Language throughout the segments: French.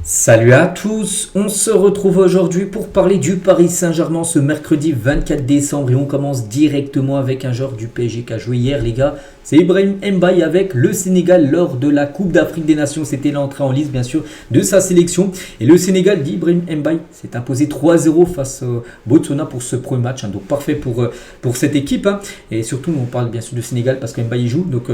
Salut à tous, on se retrouve aujourd'hui pour parler du Paris Saint-Germain ce mercredi 24 décembre et on commence directement avec un joueur du PSG qui a joué hier les gars. C'est Ibrahim Mbaye avec le Sénégal lors de la Coupe d'Afrique des Nations. C'était l'entrée en liste bien sûr de sa sélection. Et le Sénégal d'Ibrahim Mbaye s'est imposé 3-0 face au Botswana pour ce premier match. Donc parfait pour cette équipe. Et surtout on parle bien sûr du Sénégal parce que Mbaye joue. Donc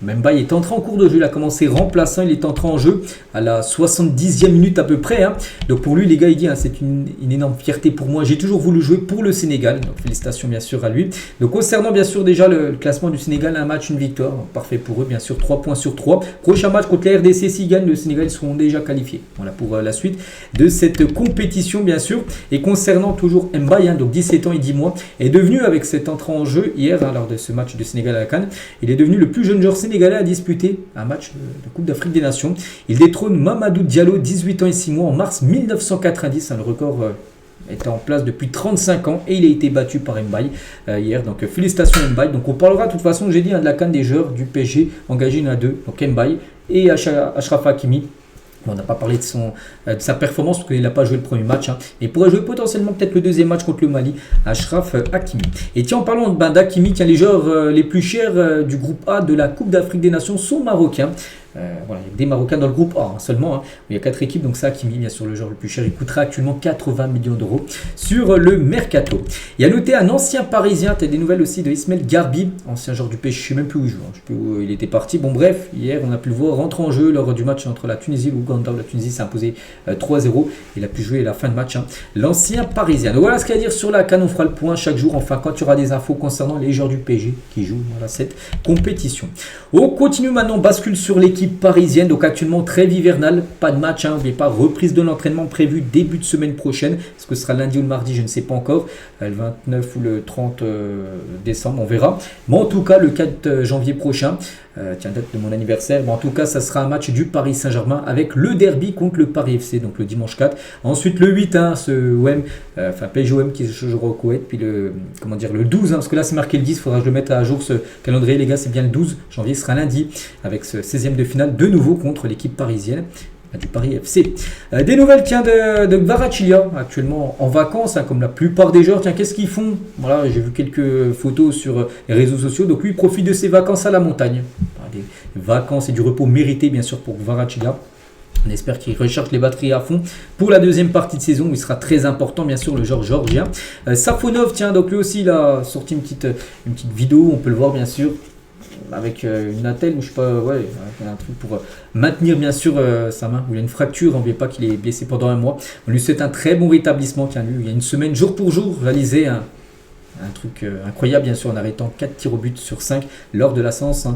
Mbaye est entré en cours de jeu. Il a commencé remplaçant. Il est entré en jeu à la 70e minute à peu près. Donc pour lui les gars il dit c'est une énorme fierté pour moi. J'ai toujours voulu jouer pour le Sénégal. Donc félicitations bien sûr à lui. Donc concernant bien sûr déjà le classement du Sénégal, un match, une victoire, parfait pour eux, bien sûr, 3 points sur 3. Prochain match contre la RDC, s'ils gagnent, le Sénégal, ils seront déjà qualifiés. Voilà pour la suite de cette compétition, bien sûr. Et concernant toujours Mbaye, donc 17 ans et 10 mois, est devenu, avec cette entrée en jeu hier, lors de ce match du Sénégal à la CAN, il est devenu le plus jeune joueur sénégalais à disputer un match de Coupe d'Afrique des Nations. Il détrône Mamadou Diallo, 18 ans et 6 mois, en mars 1990, le record était en place depuis 35 ans et il a été battu par Mbaye hier. Donc félicitations Mbaye. Donc on parlera de toute façon, j'ai dit, de la CAN des joueurs du PSG engagés, il y en a deux. Donc Mbaye et Achraf Hakimi. On n'a pas parlé de sa performance parce qu'il n'a pas joué le premier match. Et pourrait jouer potentiellement peut-être le deuxième match contre le Mali, Achraf Hakimi. Et tiens, en parlant d'Hakimi, les joueurs les plus chers du groupe A de la Coupe d'Afrique des Nations sont marocains. Voilà, il y a des Marocains dans le groupe A seulement. Il y a 4 équipes, donc ça, Hakimi, bien sûr, le joueur le plus cher, il coûtera actuellement 80 millions d'euros sur le mercato. Il y a noté un ancien Parisien, tu as des nouvelles aussi de Ismaël Garbi, ancien joueur du PSG, je ne sais même plus où il joue, je ne sais plus où il était parti. Bon, bref, hier, on a pu le voir rentrer en jeu lors du match entre la Tunisie et l'Ouganda. La Tunisie s'est imposée 3-0. Il a pu jouer à la fin de match, l'ancien Parisien. Donc voilà ce qu'il y a à dire sur la CAN. On fera le point chaque jour, enfin, quand il y aura des infos concernant les joueurs du PSG qui jouent cette compétition. On continue maintenant, bascule sur l'équipe parisienne, donc actuellement trêve hivernale, pas de match, n'oubliez pas, reprise de l'entraînement prévue début de semaine prochaine, est-ce que ce sera lundi ou le mardi, je ne sais pas encore, le 29 ou le 30 décembre, on verra, mais en tout cas le 4 janvier prochain, date de mon anniversaire, en tout cas ça sera un match du Paris Saint-Germain avec le derby contre le Paris FC, donc le dimanche 4, ensuite le 8, PSG-OM qui se jouera au Koweït, puis le 12, parce que là c'est marqué le 10, il faudra que je le mette à jour ce calendrier les gars, c'est bien le 12 janvier, ce sera lundi, avec ce 16e de finale de nouveau contre l'équipe parisienne du Paris FC. Des nouvelles de Kvaratskhelia, actuellement en vacances, comme la plupart des joueurs. Qu'est-ce qu'ils font? Voilà, j'ai vu quelques photos sur les réseaux sociaux. Donc lui, il profite de ses vacances à la montagne. Des vacances et du repos mérité, bien sûr, pour Kvaratskhelia. On espère qu'il recharge les batteries à fond pour la deuxième partie de saison où il sera très important, bien sûr, le joueur géorgien. Safonov, donc lui aussi, il a sorti une petite vidéo, on peut le voir, bien sûr, avec une attelle, je sais pas, un truc pour maintenir bien sûr sa main, où il y a une fracture, n'oubliez pas qu'il est blessé pendant un mois. On lui souhaite un très bon rétablissement, lui, il y a une semaine, jour pour jour, réalisé un truc incroyable bien sûr en arrêtant 4 tirs au but sur 5 lors de la séance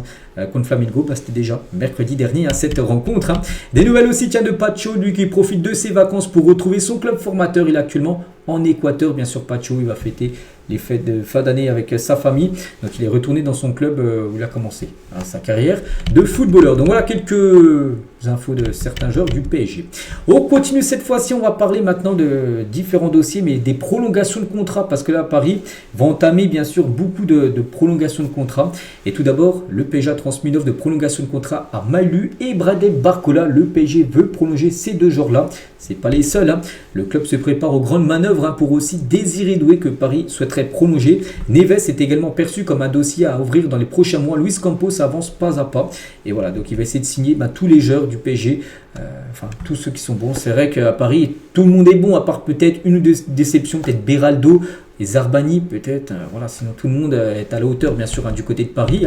contre Flamengo, c'était déjà mercredi dernier cette rencontre. Des nouvelles aussi de Pacho, lui qui profite de ses vacances pour retrouver son club formateur, il est actuellement en Équateur, bien sûr Pacho, il va fêter les fêtes de fin d'année avec sa famille, donc il est retourné dans son club où il a commencé sa carrière de footballeur. Donc voilà quelques infos de certains joueurs du PSG. On continue cette fois-ci, on va parler maintenant de différents dossiers, mais des prolongations de contrat, parce que là Paris va entamer bien sûr beaucoup de prolongations de contrat. Et tout d'abord, le PSG a transmis une offre de prolongation de contrat à Malu et Bradley Barcola. Le PSG veut prolonger ces deux joueurs-là. C'est pas les seuls. Le club se prépare aux grandes manœuvres pour aussi Désiré Doué que Paris souhaiterait prolonger. Neves est également perçu comme un dossier à ouvrir dans les prochains mois. Luis Campos avance pas à pas. Et voilà, donc il va essayer de signer tous les joueurs du PSG. Tous ceux qui sont bons. C'est vrai qu'à Paris, tout le monde est bon, à part peut-être une ou deux déceptions, peut-être Beraldo et Zarbani, peut-être. Sinon tout le monde est à la hauteur, bien sûr, du côté de Paris.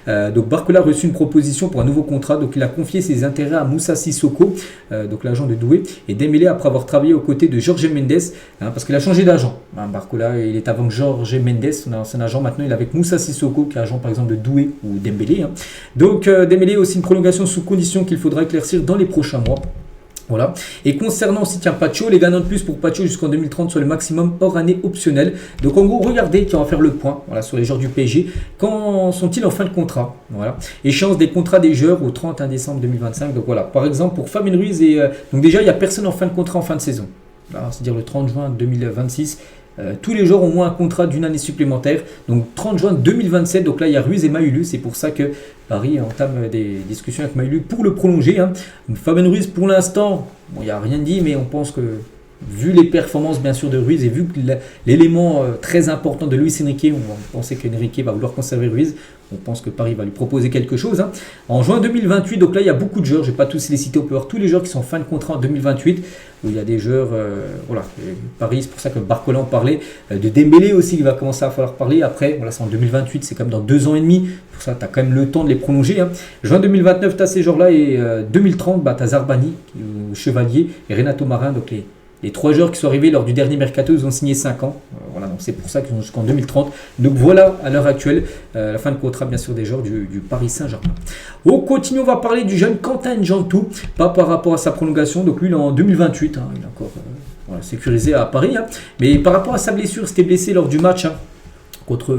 Donc Barcola a reçu une proposition pour un nouveau contrat. Donc il a confié ses intérêts à Moussa Sissoko, donc l'agent de Doué, et Dembélé après avoir travaillé aux côtés de Jorge Mendes, parce qu'il a changé d'agent. Barcola, il est avant Jorge Mendes, son ancien agent. Maintenant, il est avec Moussa Sissoko, qui est agent par exemple de Doué ou Dembélé. Donc Dembélé a aussi une prolongation sous condition qu'il faudra éclaircir dans les prochains mois. Voilà. Et concernant aussi Pacho, les gagnants de plus pour Pacho jusqu'en 2030 sur le maximum hors année optionnel. Donc en gros, regardez, on va faire le point sur les joueurs du PSG. Quand sont-ils en fin de contrat? Voilà. Échéance des contrats des joueurs au 31 décembre 2025. Donc voilà, par exemple pour Fabien Ruiz, donc déjà il n'y a personne en fin de contrat en fin de saison. C'est-à-dire le 30 juin 2026. tous les joueurs ont au moins un contrat d'une année supplémentaire. Donc 30 juin 2027, donc là il y a Ruiz et Maïlu, c'est pour ça que Paris entame des discussions avec Maïlu pour le prolonger. Fabien Ruiz pour l'instant, bon, il n'y a rien dit, mais on pense que vu les performances bien sûr de Ruiz et vu que l'élément très important de Luis Enrique, on va penser qu'Enrique va vouloir conserver Ruiz, on pense que Paris va lui proposer quelque chose. En juin 2028, donc là il y a beaucoup de joueurs, je ne vais pas tous les citer, on peut voir tous les joueurs qui sont en fin de contrat en 2028, où il y a des joueurs, voilà, Paris, c'est pour ça que Barcola en parlait, de Dembélé aussi, il va commencer à falloir parler, après, voilà, c'est en 2028, c'est comme dans 2 ans et demi, pour ça tu as quand même le temps de les prolonger. Juin 2029, tu as ces joueurs-là, et 2030, tu as Zarbani, Chevalier, et Renato Marin, donc les 3 joueurs qui sont arrivés lors du dernier mercato, ils ont signé 5 ans. Voilà, donc c'est pour ça qu'ils ont jusqu'en 2030. Donc voilà, à l'heure actuelle, la fin de contrat bien sûr des joueurs du Paris Saint-Germain. On continue, on va parler du jeune Quentin N'Jantou, pas par rapport à sa prolongation. Donc lui, il est en 2028, il est encore voilà, sécurisé à Paris. Mais par rapport à sa blessure, il s'était blessé lors du match contre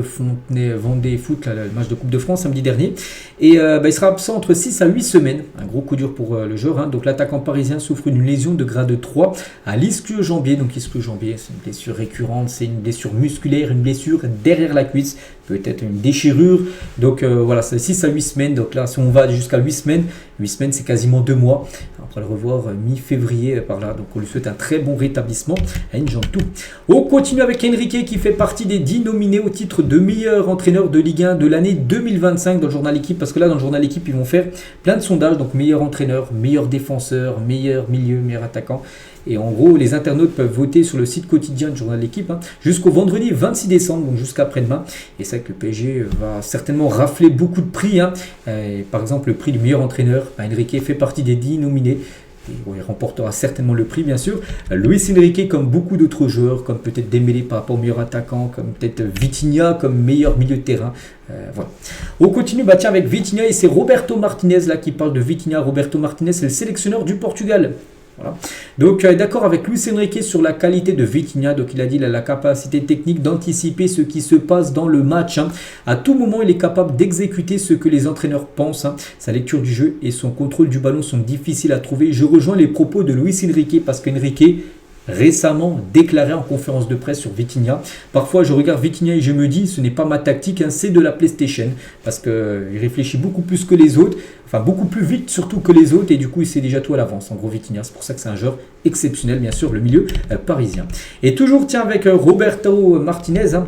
Vendée Foot, le match de Coupe de France samedi dernier. Et il sera absent entre 6 à 8 semaines. Un gros coup dur pour le joueur. Donc l'attaquant parisien souffre d'une lésion de grade 3 à l'ischio-jambier. Donc ischio-jambier, c'est une blessure récurrente, c'est une blessure musculaire, une blessure derrière la cuisse, peut-être une déchirure. Donc voilà, c'est 6 à 8 semaines. Donc là, si on va jusqu'à 8 semaines c'est quasiment 2 mois. On va le revoir mi-février par là. Donc on lui souhaite un très bon rétablissement à N'Jantou. On continue avec Enrique qui fait partie des 10 nominés au titre de meilleur entraîneur de Ligue 1 de l'année 2025 dans le journal Équipe. Parce que là, dans le journal Équipe, ils vont faire plein de sondages. Donc meilleur entraîneur, meilleur défenseur, meilleur milieu, meilleur attaquant. Et en gros, les internautes peuvent voter sur le site quotidien du journal L'équipe jusqu'au vendredi 26 décembre, donc jusqu'après-demain. Et c'est vrai que le PSG va certainement rafler beaucoup de prix. Par exemple, le prix du meilleur entraîneur, Enrique fait partie des 10 nominés. Et il remportera certainement le prix, bien sûr. Luis Enrique, comme beaucoup d'autres joueurs, comme peut-être Dembélé par rapport au meilleur attaquant, comme peut-être Vitinha comme meilleur milieu de terrain. Voilà. On continue tiens, avec Vitinha et c'est Roberto Martinez là, qui parle de Vitinha. Roberto Martinez, c'est le sélectionneur du Portugal. Voilà. Donc d'accord avec Luis Enrique sur la qualité de Vitinha, donc il a dit qu'il a la capacité technique d'anticiper ce qui se passe dans le match. À tout moment, il est capable d'exécuter ce que les entraîneurs pensent. Sa lecture du jeu et son contrôle du ballon sont difficiles à trouver. Je rejoins les propos de Luis Enrique parce qu'Enrique récemment déclaré en conférence de presse sur Vitinha. Parfois, je regarde Vitinha et je me dis, ce n'est pas ma tactique, c'est de la PlayStation. Parce qu'il réfléchit beaucoup plus que les autres, enfin beaucoup plus vite surtout que les autres, et du coup, il sait déjà tout à l'avance. En gros, Vitinha, c'est pour ça que c'est un joueur exceptionnel, bien sûr, le milieu parisien. Et toujours, tiens, avec Roberto Martinez,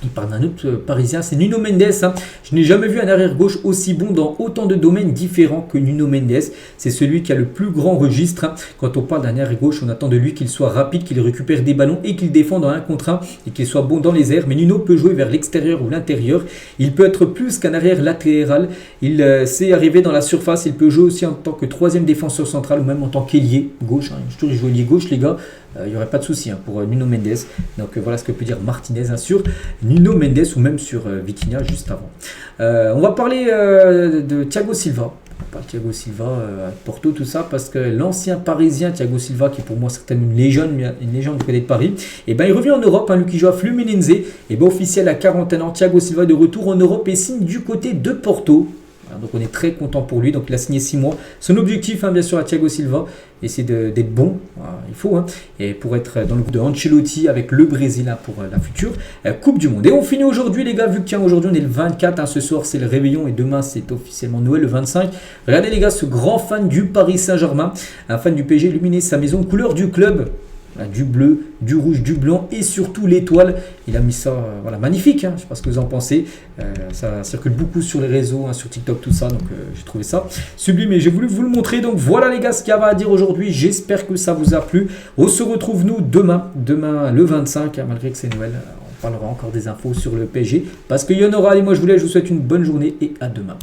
il parle d'un autre parisien, c'est Nuno Mendes. Je n'ai jamais vu un arrière-gauche aussi bon dans autant de domaines différents que Nuno Mendes. C'est celui qui a le plus grand registre. Quand on parle d'un arrière-gauche, on attend de lui qu'il soit rapide, qu'il récupère des ballons et qu'il défende en 1 contre 1 et qu'il soit bon dans les airs. Mais Nuno peut jouer vers l'extérieur ou l'intérieur. Il peut être plus qu'un arrière latéral. Il sait arriver dans la surface. Il peut jouer aussi en tant que 3e défenseur central ou même en tant qu'ailier gauche. Je joue ailier gauche, les gars. Il n'y aurait pas de souci pour Nuno Mendes. Donc voilà ce que peut dire Martinez sur Nuno Mendes ou même sur Vitinha juste avant. On va parler de Thiago Silva. On parle de Thiago Silva à Porto, tout ça, parce que l'ancien parisien Thiago Silva, qui est pour moi certainement une légende du côté de Paris, il revient en Europe, lui qui joue à Fluminense. Officiel à 41 ans, Thiago Silva est de retour en Europe et signe du côté de Porto. Donc on est très content pour lui, donc il a signé 6 mois. Son objectif bien sûr à Thiago Silva, c'est d'être bon, il faut, et pour être dans le groupe de Ancelotti avec le Brésil pour la future Coupe du Monde. Et on finit aujourd'hui les gars, vu que aujourd'hui on est le 24, ce soir c'est le réveillon et demain c'est officiellement Noël le 25. Regardez les gars, ce grand fan du Paris Saint-Germain, un fan du PSG, illuminé sa maison couleur du club. Du bleu, du rouge, du blanc et surtout l'étoile. Il a mis ça, magnifique. Je ne sais pas ce que vous en pensez. Ça circule beaucoup sur les réseaux, sur TikTok, tout ça. Donc j'ai trouvé ça sublime et j'ai voulu vous le montrer. Donc voilà les gars ce qu'il y avait à dire aujourd'hui. J'espère que ça vous a plu. On se retrouve nous demain le 25, malgré que c'est Noël. On parlera encore des infos sur le PSG parce qu'il y en aura. Allez, moi je vous laisse, je vous souhaite une bonne journée et à demain.